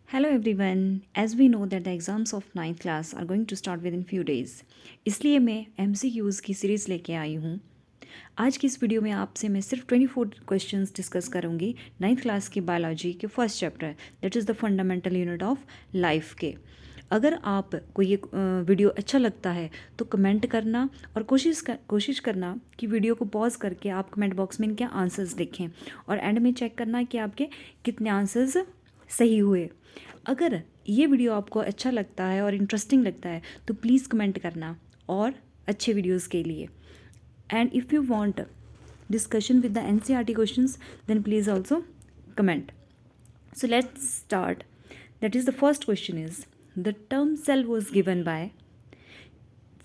Hello everyone. As we know that the exams of ninth class are going to start within few days, इसलिए मैं MCQs की series लेके आई हूँ। आज की इस वीडियो में आपसे मैं सिर्फ 24 क्वेश्चंस डिस्कस करूँगी नाइन्थ क्लास की बायोलॉजी के first chapter that is the fundamental unit of life के। अगर आप कोई ये वीडियो अच्छा लगता है तो कमेंट करना और कोशिश करना कि वीडियो को पॉज करके आप कमेंट बॉक्स में इनके आंसर्स लिखें और एंड में चेक करना कि आपके कितने आंसर्स सही हुए। अगर ये वीडियो आपको अच्छा लगता है और इंटरेस्टिंग लगता है तो प्लीज़ कमेंट करना और अच्छे वीडियोस के लिए। And if you want discussion with the NCERT questions, then please also comment. So let's start. That is, the first question is, the term cell was given by,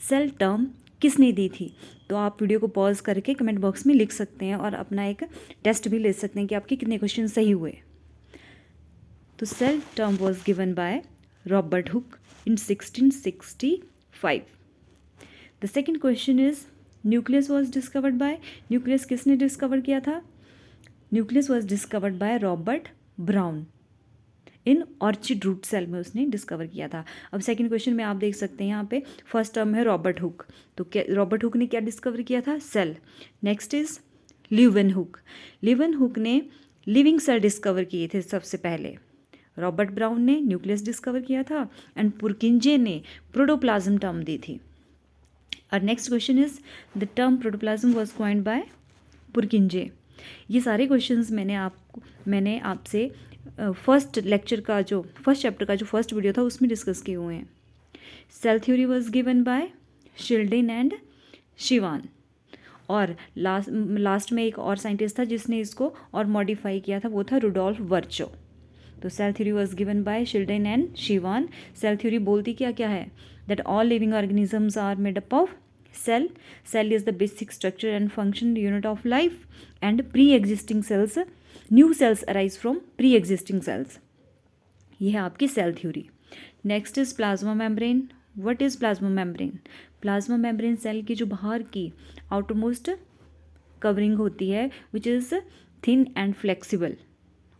cell term किसने दी थी? तो आप video को pause करके comment box में लिख सकते हैं और अपना एक टेस्ट भी ले सकते हैं कि आपके कितने क्वेश्चन सही हुए। तो cell term was given by Robert Hooke in 1665। The second question is, nucleus was discovered by, nucleus किसने डिस्कवर किया था? Nucleus was discovered by Robert Brown in orchid root cell में उसने डिस्कवर किया था। अब सेकंड क्वेश्चन में आप देख सकते हैं यहाँ पे फर्स्ट टर्म है रॉबर्ट हुक, तो क्या रॉबर्ट हुक ने क्या डिस्कवर किया था? Cell. Next is Leeuwenhoek, Leeuwenhoek ने लिविंग सेल डिस्कवर किए थे सबसे पहले। रॉबर्ट ब्राउन ने न्यूक्लियस डिस्कवर किया था एंड पुरकिंजे ने प्रोटोप्लाज्म टर्म दी थी। और next question is, the term protoplasm was coined bye पुरकिंजे। ये सारे क्वेश्चंस मैंने आपसे फर्स्ट चैप्टर का जो फर्स्ट वीडियो था उसमें डिस्कस किए हुए हैं। Cell theory was given by Schleiden and Schwann, और लास्ट में एक और साइंटिस्ट था जिसने इसको और मॉडिफाई किया था, वो था रुडोल्फ वर्चो। तो cell theory was given by Schleiden and Schwann. Cell theory बोलती क्या क्या है? That all living organisms are made up of cell, cell is the basic structure and function unit of life and pre existing cells, new cells arise from pre existing cells. ये है आपकी cell theory. Next is plasma membrane. What is plasma membrane? Plasma membrane cell की जो बाहर की outermost covering होती है which is thin and flexible,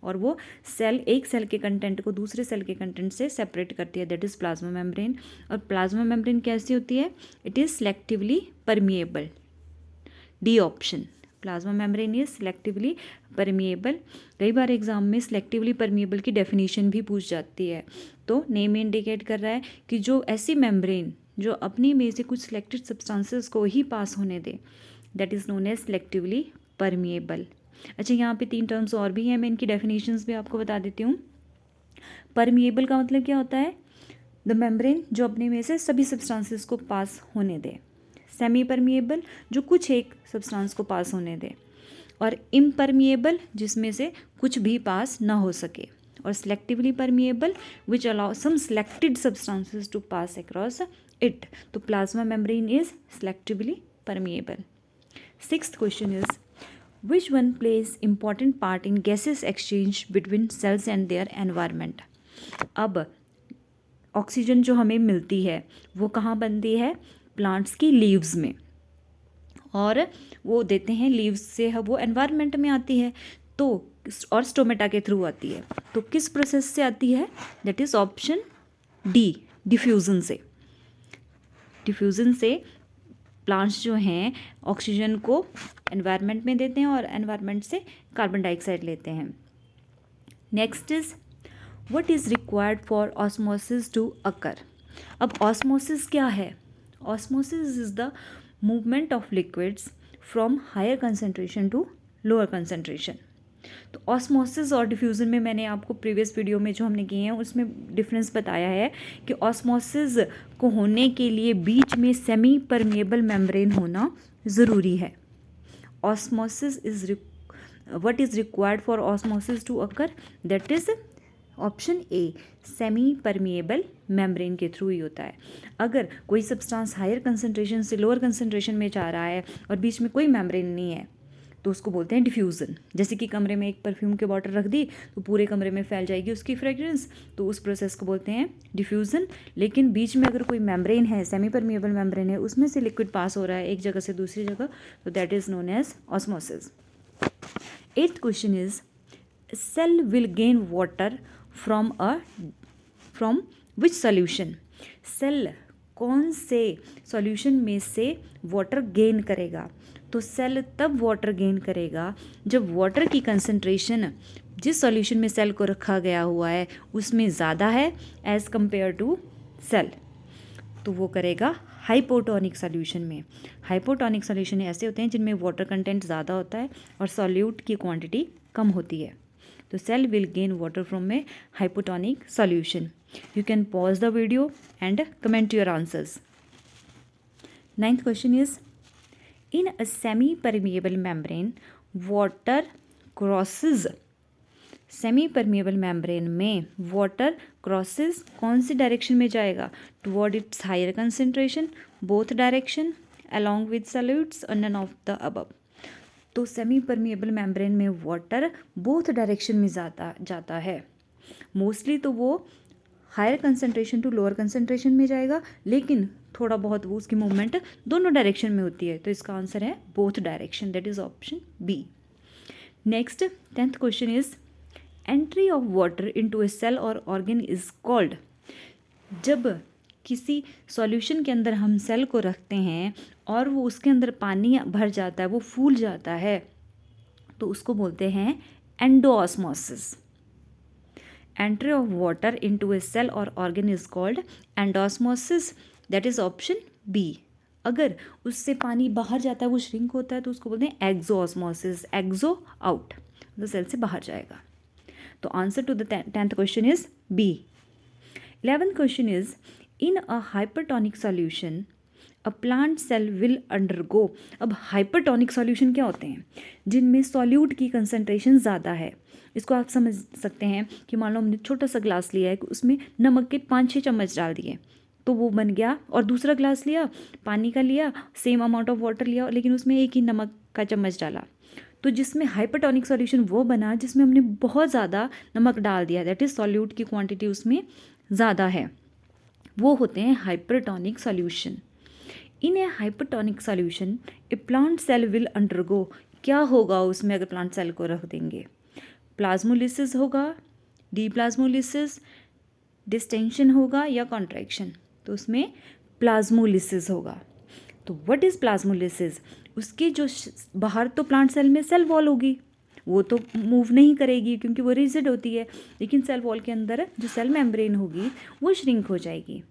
और वो एक सेल के कंटेंट को दूसरे सेल के कंटेंट से सेपरेट करती है, दैट इज़ प्लाज्मा मेम्ब्रेन। और प्लाज्मा मेम्ब्रेन कैसी होती है? It is selectively permeable. D option, plasma membrane is selectively permeable. कई बार एग्जाम में सेलेक्टिवली परमिएबल की डेफिनेशन भी पूछ जाती है, तो नेम इंडिकेट कर रहा है कि जो ऐसी मेम्ब्रेन जो अपनी में से कुछ सिलेक्टेड सब्सटेंसेस को ही पास होने दे, that is known as selectively permeable. अच्छा, यहाँ पे 3 टर्म्स और भी हैं, मैं इनकी डेफिनेशंस भी आपको बता देती हूँ। परमिएबल का मतलब क्या होता है? द मेम्ब्रेन जो अपने में से सभी सब्सटेंसेस को पास होने दे। सेमी परमिएबल जो कुछ एक सब्सटेंस को पास होने दे। और इम्परमिएबल जिसमें से कुछ भी पास ना हो सके। और selectively permeable which allow some selected substances to pass across it. तो plasma membrane is selectively permeable. Sixth question is, which one plays important part in gases exchange between cells and their environment. अब oxygen जो हमें मिलती है वो कहाँ बनती है? प्लांट्स की लीव्स में, और वो देते हैं लीव्स से वो एनवायरनमेंट में आती है, तो और स्टोमेटा के थ्रू आती है। तो किस प्रोसेस से आती है? That is option D, diffusion से। डिफ्यूज़न से प्लांट्स जो हैं ऑक्सीजन को एनवायरनमेंट में देते हैं और एनवायरनमेंट से कार्बन डाइऑक्साइड लेते हैं। Next is, what is required for osmosis to occur. अब ऑस्मोसिस क्या है? Osmosis is the movement of liquids from higher concentration to lower concentration. तो ऑस्मोसिस और डिफ्यूज़न में मैंने आपको प्रीवियस वीडियो में जो हमने किए हैं उसमें डिफरेंस बताया है कि ऑस्मोसिस को होने के लिए बीच में सेमी परमिएबल मेम्ब्रेन होना ज़रूरी है। Osmosis is what is required for osmosis to occur? That is option A, semi permeable membrane के थ्रू ही होता है। अगर कोई सब्सटेंस हायर कंसनट्रेशन से लोअर कंसनट्रेशन में जा रहा है और बीच में कोई मेम्ब्रेन नहीं है तो उसको बोलते हैं डिफ्यूज़न। जैसे कि कमरे में एक परफ्यूम की बॉटल रख दी तो पूरे कमरे में फैल जाएगी उसकी फ्रेग्रेंस, तो उस प्रोसेस को बोलते हैं डिफ्यूज़न। लेकिन बीच में अगर कोई मेम्ब्रेन है, सेमी परमिएबल मेम्ब्रेन है, उसमें से लिक्विड पास हो रहा है एक जगह से दूसरी जगह, तो that is known as osmosis. Eighth question is, cell will gain water from which solution? Cell कौन से सॉल्यूशन में से वाटर गेन करेगा? तो सेल तब वाटर गेन करेगा जब वाटर की कंसंट्रेशन जिस सॉल्यूशन में सेल को रखा गया हुआ है उसमें ज़्यादा है एज़ कंपेयर टू सेल, तो वो करेगा हाइपोटोनिक सॉल्यूशन में। हाइपोटोनिक सॉल्यूशन ऐसे होते हैं जिनमें वाटर कंटेंट ज़्यादा होता है और सॉल्यूट की क्वांटिटी कम होती है। तो cell will gain water from a hypotonic solution. You can pause the video and comment your answers. Ninth question is, in a semi-permeable membrane, water crosses. Semi-permeable membrane में water crosses कौन सी direction में जाएगा? Toward its higher concentration, both direction, along with solutes or none of the above. तो semi permeable membrane में water both direction में जाता है। Mostly तो वो higher concentration to lower concentration में जाएगा, लेकिन थोड़ा बहुत वो उसकी मूवमेंट दोनों डायरेक्शन में होती है। तो इसका आंसर है both direction, that is option B. Next 10th question is, entry of water into a cell और ऑर्गन इज कॉल्ड। जब किसी सॉल्यूशन के अंदर हम सेल को रखते हैं और वो उसके अंदर पानी भर जाता है, वो फूल जाता है, तो उसको बोलते हैं endosmosis. Entry of water into a cell or organ is called endosmosis, that is option B। अगर उससे पानी बाहर जाता है, वो श्रिंक होता है, तो उसको बोलते हैं एक्सोऑस्मोसिस। एक्सो आउट, तो सेल से बाहर जाएगा। तो answer to the 10th question is B. 11th question is, in a hypertonic solution a plant cell will undergo. अब हाइपरटोनिक सॉल्यूशन क्या होते हैं? जिनमें सॉल्यूट की कंसंट्रेशन ज़्यादा है। इसको आप समझ सकते हैं कि मान लो हमने छोटा सा ग्लास लिया है, उसमें नमक के 5-6 चम्मच डाल दिए तो वो बन गया, और दूसरा ग्लास लिया, पानी का लिया, सेम अमाउंट ऑफ वाटर लिया, लेकिन उसमें एक ही नमक का चम्मच डाला, तो जिसमें हाइपरटोनिक सॉल्यूशन वो बना जिसमें हमने बहुत ज़्यादा नमक डाल दिया, दैट इज़ सॉल्यूट की क्वांटिटी उसमें ज़्यादा है, वो होते हैं hypertonic solution. In a hypertonic solution a plant cell will undergo. क्या होगा उसमें अगर प्लांट सेल को रख देंगे? प्लाज्मोलिसिस होगा, डीप्लाज्मोलिसिस, डिस्टेंशन होगा या कॉन्ट्रैक्शन? तो उसमें प्लाज्मोलिसिस होगा। तो व्हाट इज़ प्लाज्मोलिसिस? उसके जो बाहर तो प्लांट सेल में सेल वॉल होगी, वो तो मूव नहीं करेगी क्योंकि वो रिजिड होती है, लेकिन सेल वॉल के अंदर जो सेल मेम्ब्रेन होगी वो श्रिंक हो जाएगी,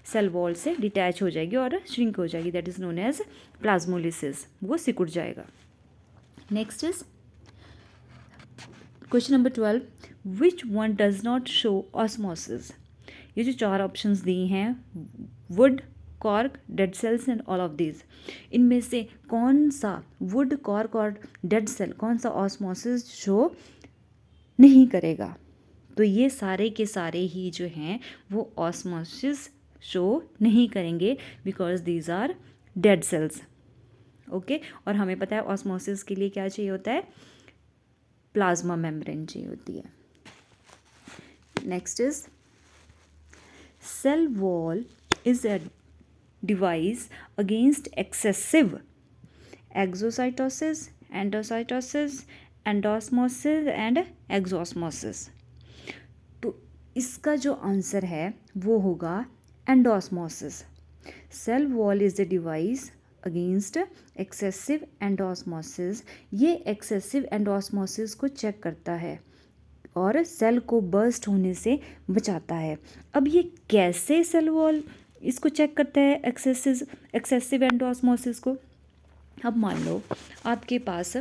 सेल वॉल से डिटैच हो जाएगी और श्रिंक हो जाएगी, that is known as plasmolysis, वो सिकुड़ जाएगा। Next is question number 12, which one does not show osmosis. ये जो 4 ऑप्शंस दिए हैं, wood, cork, dead cells and all of these, इनमें से कौन सा वुड, कॉर्क और डेड सेल, कौन सा ऑस्मोसिस शो नहीं करेगा? तो ये सारे के सारे ही जो हैं वो ऑस्मोसिस शो नहीं करेंगे because these are dead cells. Okay, और हमें पता है ऑस्मोसिस के लिए क्या चाहिए होता है? प्लाज्मा मेम्ब्रेन चाहिए होती है। Next is, cell wall is a device against excessive exocytosis, endocytosis, endosmosis and exosmosis. तो इसका जो आंसर है वो होगा endosmosis. Cell wall is a device against excessive endosmosis. ये एक्सेसिव एंडोस्मोसिस को चेक करता है और सेल को बर्स्ट होने से बचाता है। अब ये कैसे सेल वॉल इसको चेक करता है, एक्सेसिव एंडोस्मोसिस को? अब मान लो आपके पास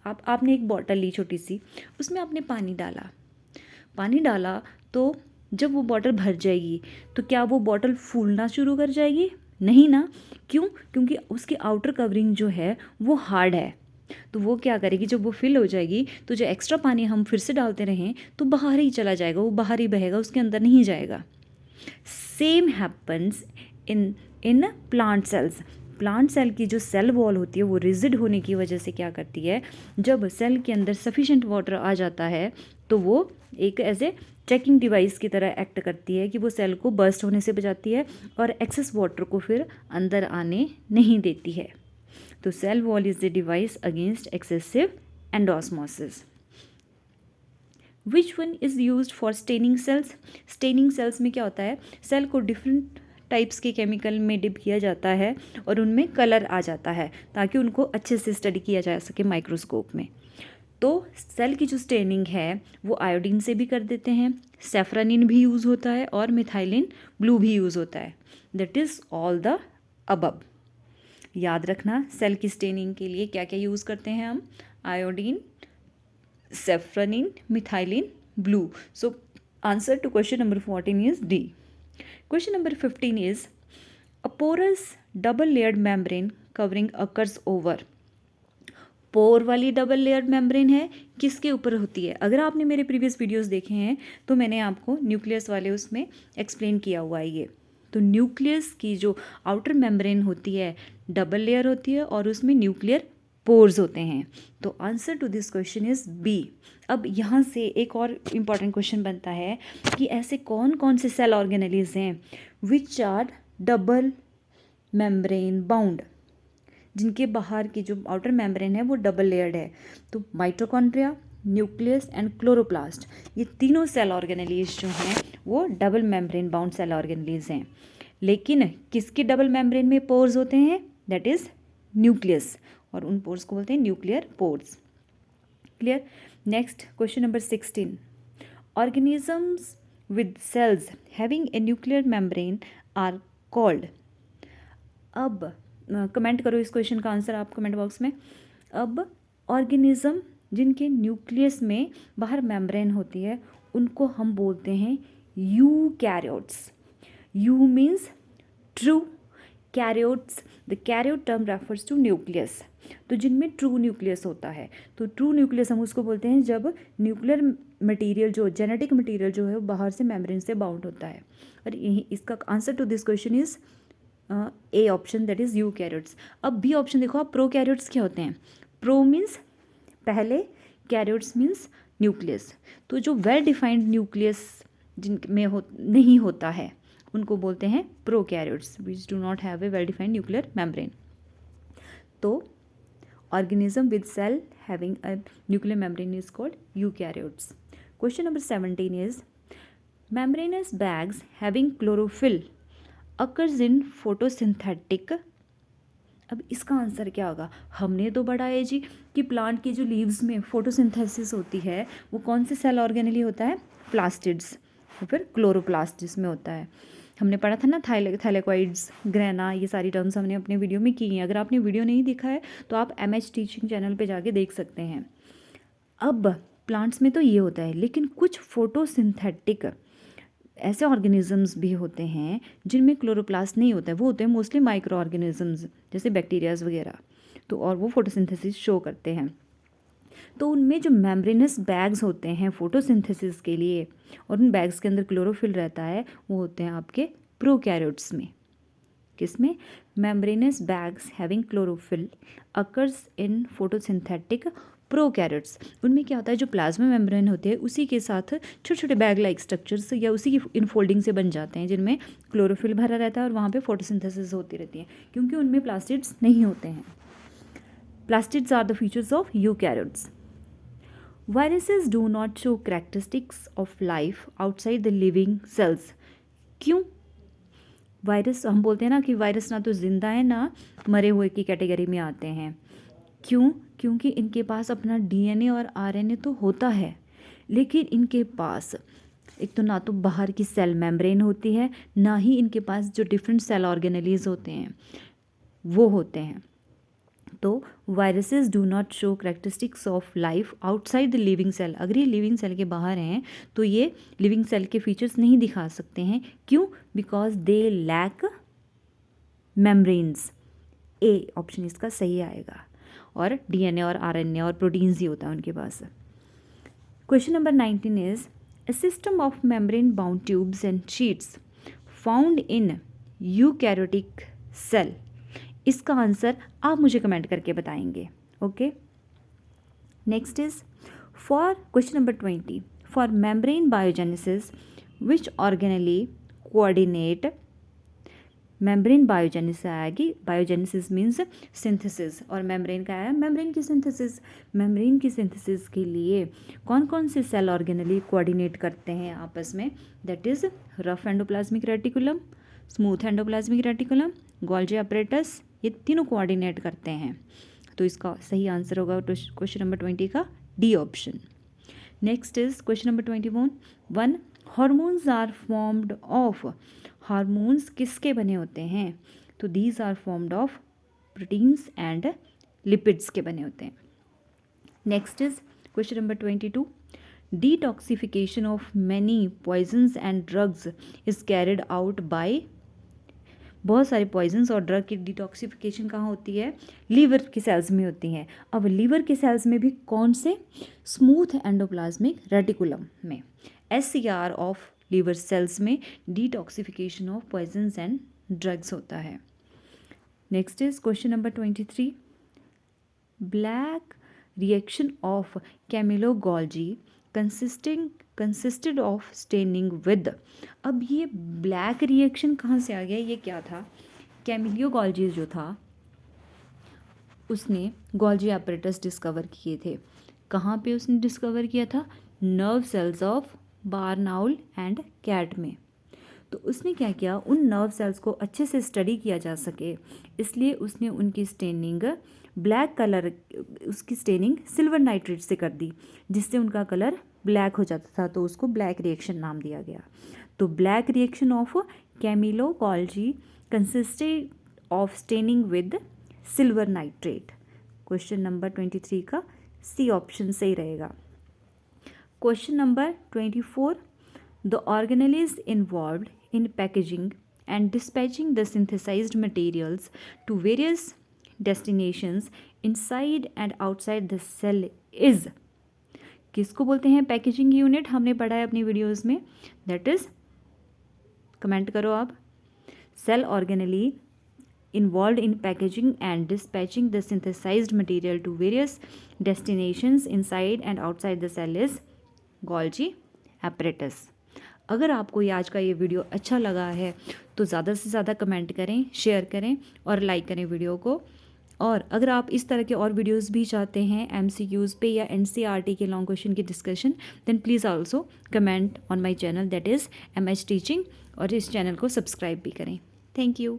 आपने एक बॉटल ली छोटी सी, उसमें आपने पानी डाला तो जब वो बॉटल भर जाएगी तो क्या वो बॉटल फूलना शुरू कर जाएगी? नहीं ना। क्यों? क्योंकि उसकी आउटर कवरिंग जो है वो हार्ड है। तो वो क्या करेगी, जब वो फिल हो जाएगी तो जो एक्स्ट्रा पानी हम फिर से डालते रहें तो बाहर ही चला जाएगा, वो बाहर ही बहेगा, उसके अंदर नहीं जाएगा। Same happens in plant cells. Plant cell की जो सेल वॉल होती है वो रिजिड होने की वजह से क्या करती है, जब सेल के अंदर सफिशेंट वाटर आ जाता है तो वो एक ऐसे चेकिंग डिवाइस की तरह एक्ट करती है कि वो सेल को बर्स्ट होने से बचाती है और एक्सेस वाटर को फिर अंदर आने नहीं देती है। तो cell wall is the device against excessive endosmosis. Which one is use for staining cells? Staining cells में क्या होता है, सेल को डिफरेंट टाइप्स के केमिकल में डिप किया जाता है और उनमें कलर आ जाता है ताकि उनको अच्छे से स्टडी किया जा सके माइक्रोस्कोप में। तो सेल की जो स्टेनिंग है वो आयोडीन से भी कर देते हैं, सेफ्रानिन भी यूज़ होता है और मिथाइलिन ब्लू भी यूज़ होता है। That is all the अबब। याद रखना, सेल की स्टेनिंग के लिए क्या क्या यूज़ करते हैं हम? Iodine, safranin, methylene, blue. So answer to question number 14 is D. Question number 15 is a porous double layered membrane covering occurs over। पोर वाली डबल लेयर्ड मेम्ब्रेन है, किसके ऊपर होती है? अगर आपने मेरे प्रीवियस वीडियोस देखे हैं तो मैंने आपको न्यूक्लियस वाले उसमें एक्सप्लेन किया हुआ है ये। तो न्यूक्लियस की जो आउटर मेम्ब्रेन होती है डबल लेयर होती है और उसमें न्यूक्लियर पोर्स होते हैं। तो answer to this question is B. अब यहाँ से एक और इम्पॉर्टेंट क्वेश्चन बनता है कि ऐसे कौन कौन से सेल ऑर्गेनेलीज हैं which are double membrane bound, जिनके बाहर की जो आउटर मेम्ब्रेन है वो डबल लेयर्ड है? तो माइटोकॉन्ड्रिया, न्यूक्लियस एंड क्लोरोप्लास्ट, ये तीनों सेल ऑर्गेनेलीज जो हैं वो double membrane bound cell organelles हैं। लेकिन किसके डबल मेम्ब्रेन में पोर्स होते हैं? दैट इज न्यूक्लियस, और उन पोर्स को बोलते हैं nuclear pores. Clear? Next question number 16, organisms with cells having a nuclear membrane are called. अब कमेंट करो इस क्वेश्चन का आंसर आप कमेंट बॉक्स में। अब ऑर्गेनिज्म जिनके न्यूक्लियस में बाहर मेम्ब्रेन होती है उनको हम बोलते हैं eukaryotes. Eu means true, karyotes, the karyote term refers to nucleus. तो जिनमें ट्रू न्यूक्लियस होता है, तो ट्रू न्यूक्लियस हम उसको बोलते हैं जब न्यूक्लियर मटेरियल जो जेनेटिक मटेरियल जो है वो बाहर से मेम्ब्रेन से बाउंड होता है। और यही इसका answer to this question is A option, that is eukaryotes. अब बी ऑप्शन देखो आप, प्रोकैरियोट्स क्या होते हैं? प्रो मीन्स पहले, कैरियोट्स मीन्स न्यूक्लियस। तो जो वेल डिफाइंड न्यूक्लियस जिनमें नहीं होता है उनको बोलते हैं prokaryotes, which do not have a well defined nuclear membrane. तो organism with cell having a nuclear membrane is called eukaryotes. Question number 17 is membranous bags having chlorophyll occurs in photosynthetic। अब इसका आंसर क्या होगा? हमने तो पढ़ा है जी कि प्लांट की जो लीव्स में फोटोसिंथेसिस होती है वो कौन से सेल ऑर्गेनेली होता है? प्लास्टिड्स, और फिर क्लोरोप्लास्ट जिसमें होता है। हमने पढ़ा था ना थैलेकॉइड्स, ग्रेना, ये सारी टर्म्स हमने अपने वीडियो में की हैं। अगर आपने वीडियो नहीं देखा है तो आप MH टीचिंग चैनल पे जाके देख सकते हैं। अब प्लांट्स में तो ये होता है, लेकिन कुछ फोटोसिंथेटिक ऐसे ऑर्गेनिजम्स भी होते हैं जिनमें क्लोरोप्लास्ट नहीं होता है। वो होते हैं मोस्टली माइक्रो ऑर्गेनिजम्स जैसे बैक्टीरियाज वगैरह। तो और वो फोटोसिंथेसिस शो करते हैं। तो उनमें जो मेम्ब्रेनस बैग्स होते हैं फोटोसिंथेसिस के लिए और उन बैग्स के अंदर क्लोरोफिल रहता है, वो होते हैं आपके प्रोकैरियोट्स में। किसमें? Membranes bags having chlorophyll occurs in photosynthetic prokaryotes. उनमें क्या होता है, जो प्लाज्मा मेम्ब्रेन होते हैं उसी के साथ छोटे छोटे बैग लाइक स्ट्रक्चर्स या उसी की इनफोल्डिंग से बन जाते हैं जिनमें क्लोरोफिल भरा रहता है और वहाँ पे फोटोसिंथेसिस होती रहती है, क्योंकि उनमें प्लास्टिड्स नहीं होते हैं। Plastids are the features of eukaryotes. Viruses do not show characteristics of life outside the living cells. क्यों? वायरस, हम बोलते हैं ना कि वायरस ना तो जिंदा है ना मरे हुए की कैटेगरी में आते हैं। क्यों? क्योंकि इनके पास अपना DNA और RNA तो होता है, लेकिन इनके पास एक तो ना तो बाहर की सेल मेम्ब्रेन होती है, ना ही इनके पास जो डिफरेंट सेल ऑर्गेनेलीज होते हैं वो होते हैं। तो viruses do not show characteristics of life outside the living cell. अगर ये लिविंग सेल के बाहर हैं तो ये लिविंग सेल के फीचर्स नहीं दिखा सकते हैं। क्यों? Because they lack membranes. A option इसका सही आएगा। और DNA और RNA और प्रोटीन्स ही होता है उनके पास। Question number 19 is a system of membrane bound tubes and sheets found in eukaryotic cell। इसका आंसर आप मुझे कमेंट करके बताएंगे। Okay, next is for question number 20, for membrane biogenesis which organelle coordinate membrane biogenesis आएगी, biogenesis means synthesis, और membrane का आया membrane की सिंथेसिस। मेम्ब्रेन की सिंथेसिस के लिए कौन कौन से सेल ऑर्गेनली कोऑर्डिनेट करते हैं आपस में, that is rough endoplasmic reticulum, smooth endoplasmic reticulum, Golgi apparatus, ये तीनों कोऑर्डिनेट करते हैं। तो इसका सही आंसर होगा क्वेश्चन नंबर 20 का D option. Next is question number 21 hormones are formed of, hormones किसके बने होते हैं, तो these are formed of proteins and lipids के बने होते हैं। Next is question number 22 detoxification of many poisons and drugs is carried out by, बहुत सारे पॉइजन्स और ड्रग की डिटॉक्सिफिकेशन कहाँ होती है, लीवर की सेल्स में होती हैं। अब लीवर के सेल्स में भी कौन से, स्मूथ एंडोप्लाज्मिक रेटिकुलम में, SCR ऑफ लीवर सेल्स में detoxification of poisons and drugs होता है। Next is question number 23 black reaction of Camillo Golgi consisted of staining with, अब ये ब्लैक रिएक्शन कहाँ से आ गया, ये क्या था, कैमिलियो गोल्जी जो था उसने गोल्जी apparatus डिस्कवर किए थे। कहाँ पे उसने डिस्कवर किया था, nerve cells of barnacle and cat में। तो उसने क्या किया, उन नर्व सेल्स को अच्छे से स्टडी किया जा सके, इसलिए उसने उनकी स्टेनिंग ब्लैक कलर, उसकी स्टेनिंग सिल्वर नाइट्रेट से कर दी, जिससे उनका कलर ब्लैक हो जाता था, तो उसको ब्लैक रिएक्शन नाम दिया गया। तो black reaction of Camillo Golgi consisted of staining with silver nitrate. Question number 23 का सी ऑप्शन सही रहेगा। Question number 24 the organelle involved in packaging and dispatching the synthesized materials to various destinations inside and outside the cell is, किसको बोलते हैं packaging unit, हमने पढ़ा है अपनी वीडियोस में, दैट इज, कमेंट करो आप, cell organelle involved in packaging and dispatching the synthesized material to various destinations inside and outside the cell is Golgi apparatus। अगर आपको ये आज का ये वीडियो अच्छा लगा है तो ज़्यादा से ज़्यादा कमेंट करें, शेयर करें और लाइक करें वीडियो को। और अगर आप इस तरह के और वीडियोस भी चाहते हैं MCQs पे या NCERT के लॉन्ग क्वेश्चन की discussion, then please also comment on my channel that is MH teaching, और इस चैनल को सब्सक्राइब भी करें। Thank you.